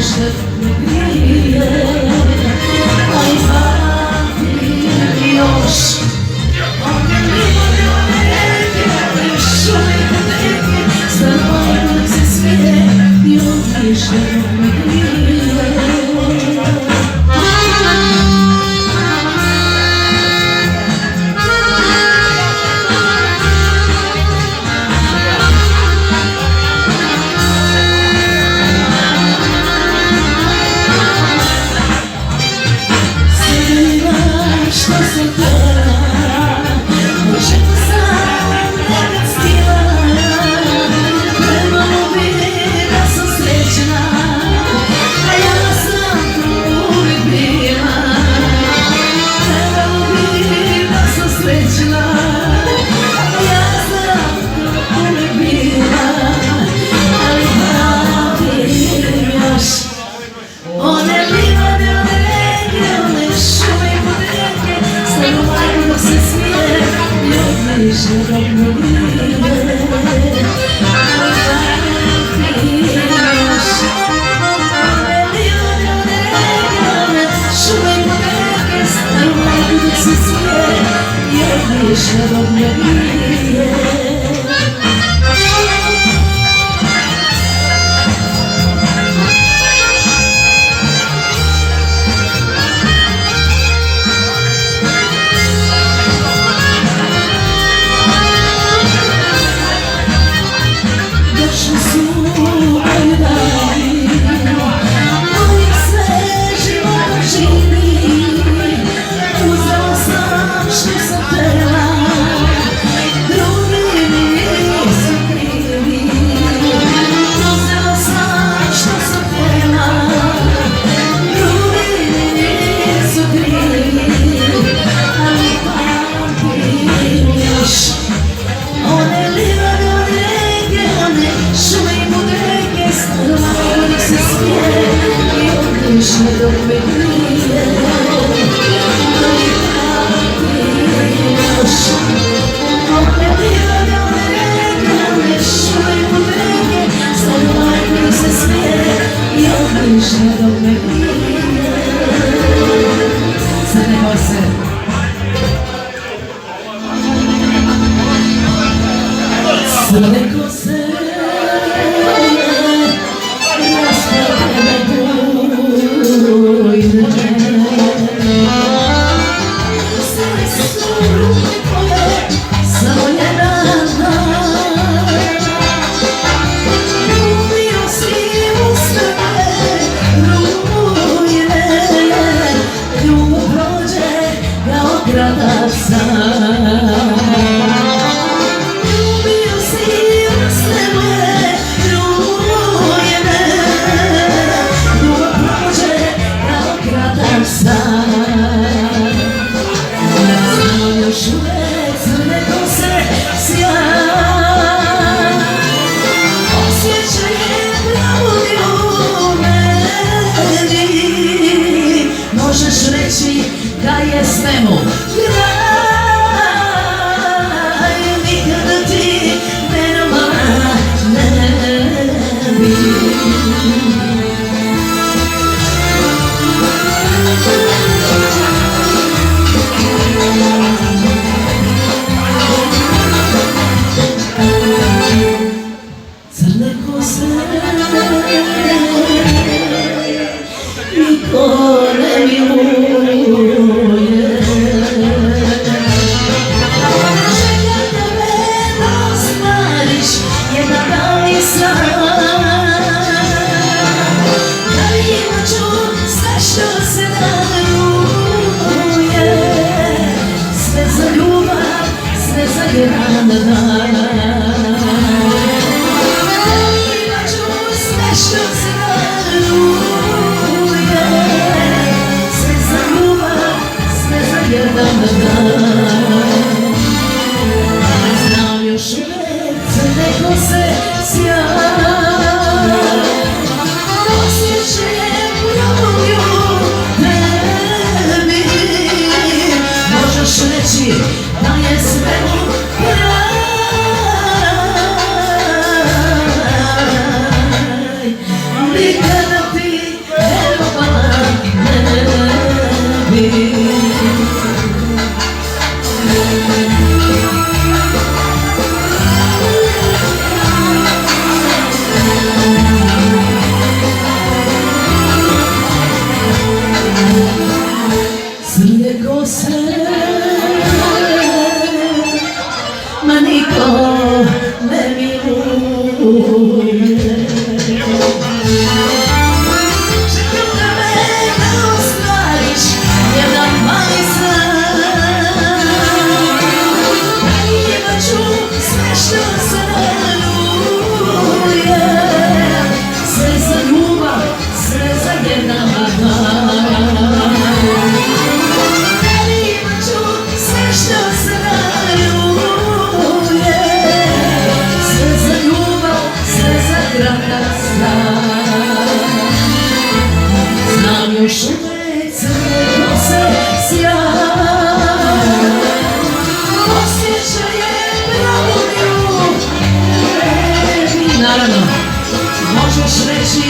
ništa ne grije. Aj pamtim još one livade, one reke, one šume i bodeke, stanovanje dok se smije i on ništa ne grije. Što sam htjela, o čemu sam nekad stila, trebalo bi da sam srećna, a ja sam tu uvijek bila. Trebalo bi da sam srećna, a ja sam tu uvijek bila. Ali pamtim još one livade, one reke, one šume i bodeke, stanovanje dok se smije i od ništa dok ne grije. Ali pamtim još one livade, one reke, one šume i bodeke, stanovanje dok se smije i od ništa dok ne grije. Crne kose raspete bujne, sve su ruke tvoje samo jedan dan. Ljubio si uz tebe rujne, ljubav prođe kao kratak san. Možeš reći da je svemu kraj, nikada ti menama ne bi. Crne kose niko ne miluje, želja tebe da ostariš jedan dan i san. Da imat ću sve što se daruje, sve za ljubav, sve za jedan dan. Da imat ću sve što se daruje, jedan dan. Znam još uvek crne kose sjaj, osjećajem ljubavlju tebi. Možeš reći da je svemu kraj, nikada ti Čekam da me ostvariš jedan mali san. Imat ću sve što sanjujem, sve za ljubav, sve za jedan dan. Imat ću sve što sanjujem, sve za ljubav, sve za kratak san. Znam još uvek crne kose sjaj, osjećaje pravulju. Naravno, možeš reći